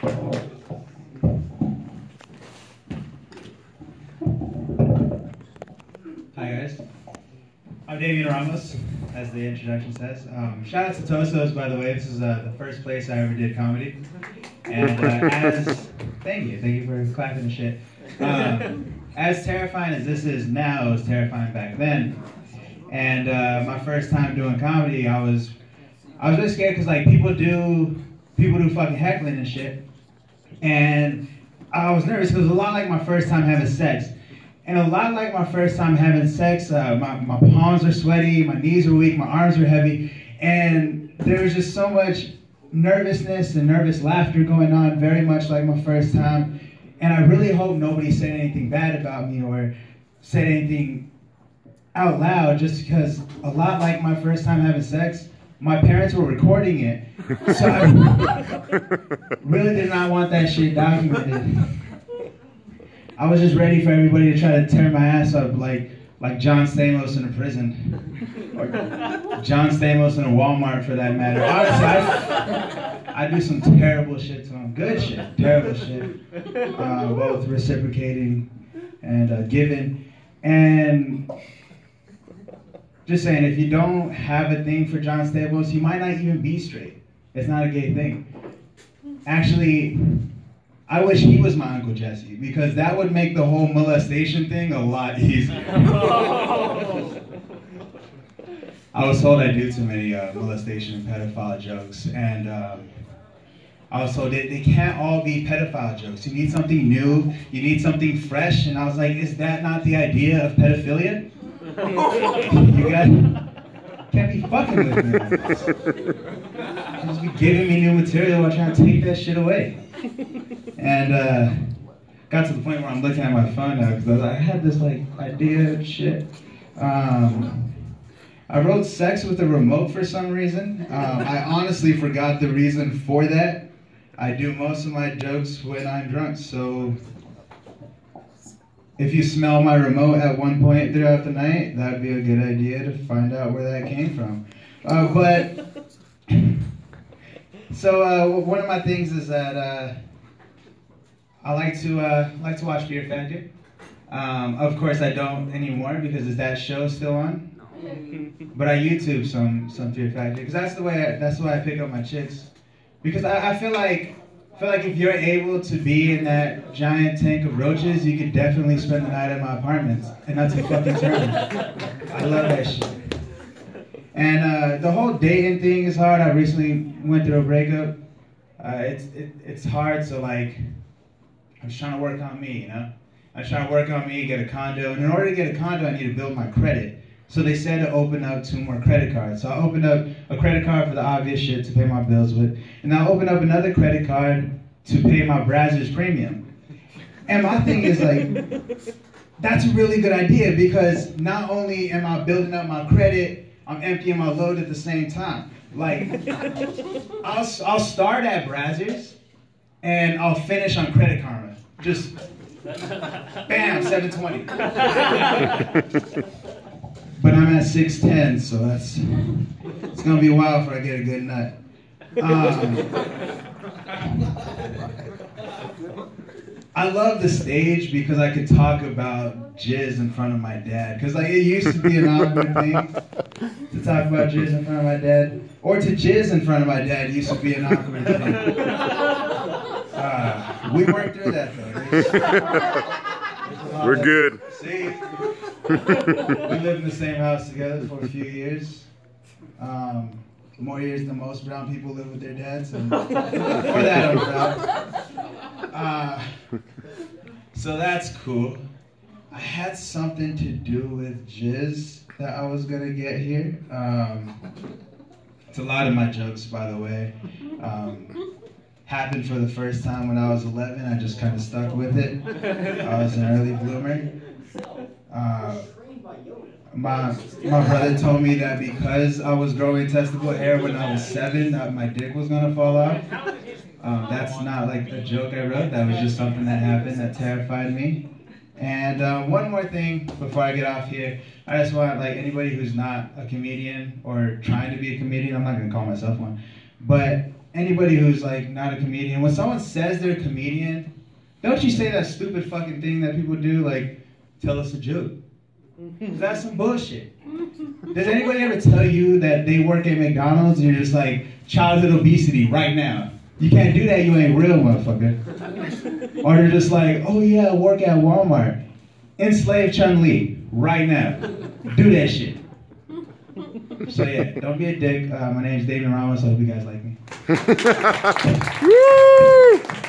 Hi guys, I'm Damian Ramos, as the introduction says. Shout out to Tosos, by the way. This is the first place I ever did comedy. And thank you for clapping and shit. As terrifying as this is now, it was terrifying back then. And my first time doing comedy, I was really scared because like people do fucking heckling and shit. And I was nervous because it was a lot like my first time having sex. And a lot like my first time having sex, my palms are sweaty, my knees are weak, my arms are heavy, and there was just so much nervousness and nervous laughter going on, very much like my first time. And I really hope nobody said anything bad about me or said anything out loud, just because a lot like my first time having sex, my parents were recording it. So I really did not want that shit documented. I was just ready for everybody to try to tear my ass up like John Stamos in a prison. Or John Stamos in a Walmart for that matter. Honestly, I do some terrible shit to him. Good shit, terrible shit. Both reciprocating and giving. And just saying, if you don't have a thing for John Stamos, you might not even be straight. It's not a gay thing. Actually, I wish he was my Uncle Jesse, because that would make the whole molestation thing a lot easier. I was told I do too many molestation and pedophile jokes, and I was told they can't all be pedophile jokes. You need something new, you need something fresh, and I was like, is that not the idea of pedophilia? You guys can't be fucking with me like this. You just be giving me new material while trying to take that shit away. And got to the point where I'm looking at my phone now because I had this like idea of shit. I wrote sex with a remote for some reason. I honestly forgot the reason for that. I do most of my jokes when I'm drunk, so if you smell my remote at one point throughout the night, that'd be a good idea to find out where that came from. So one of my things is that I like to watch Fear Factor. Of course, I don't anymore because is that show still on? But I YouTube some Fear Factor because that's the way I pick up my chicks. Because I feel like if you're able to be in that giant tank of roaches, you could definitely spend the night at my apartment, and that's a fucking term. I love that shit. And the whole dating thing is hard. I recently went through a breakup. It's hard, so like, I'm just trying to work on me, you know? I'm trying to work on me, get a condo, and in order to get a condo, I need to build my credit. So they said to open up 2 more credit cards. So I opened up a credit card for the obvious shit to pay my bills with, and I opened up another credit card to pay my Brazzers premium. And my thing is like, that's a really good idea because not only am I building up my credit, I'm emptying my load at the same time. Like, I'll start at Brazzers and I'll finish on Credit Karma. Just, bam, 720. But I'm at 6'10", so it's gonna be a while before I get a good nut. I love the stage because I could talk about jizz in front of my dad. Because like it used to be an awkward thing to talk about jizz in front of my dad. Or to jizz in front of my dad used to be an awkward thing. We worked through that though. We're good. See? We lived in the same house together for a few years. More years than most brown people live with their dads. And for that I'm proud. So that's cool. I had something to do with jizz that I was gonna get here. It's a lot of my jokes, by the way. Happened for the first time when I was 11. I just kind of stuck with it. I was an early bloomer. My brother told me that because I was growing testicle hair when I was 7, that my dick was gonna fall off. That's not like a joke I wrote. That was just something that happened that terrified me. And one more thing before I get off here, I just want like anybody who's not a comedian or trying to be a comedian. I'm not gonna call myself one, but anybody who's like not a comedian, when someone says they're a comedian, don't you say that stupid fucking thing that people do, like, tell us a joke. That's some bullshit. Does anybody ever tell you that they work at McDonald's and you're just like, childhood obesity right now? You can't do that, you ain't real, motherfucker. Or they're just like, oh yeah, I work at Walmart. Enslave Chun-Li right now. Do that shit. So yeah, don't be a dick. My name is Damian Ramos. I hope you guys like me. Woo!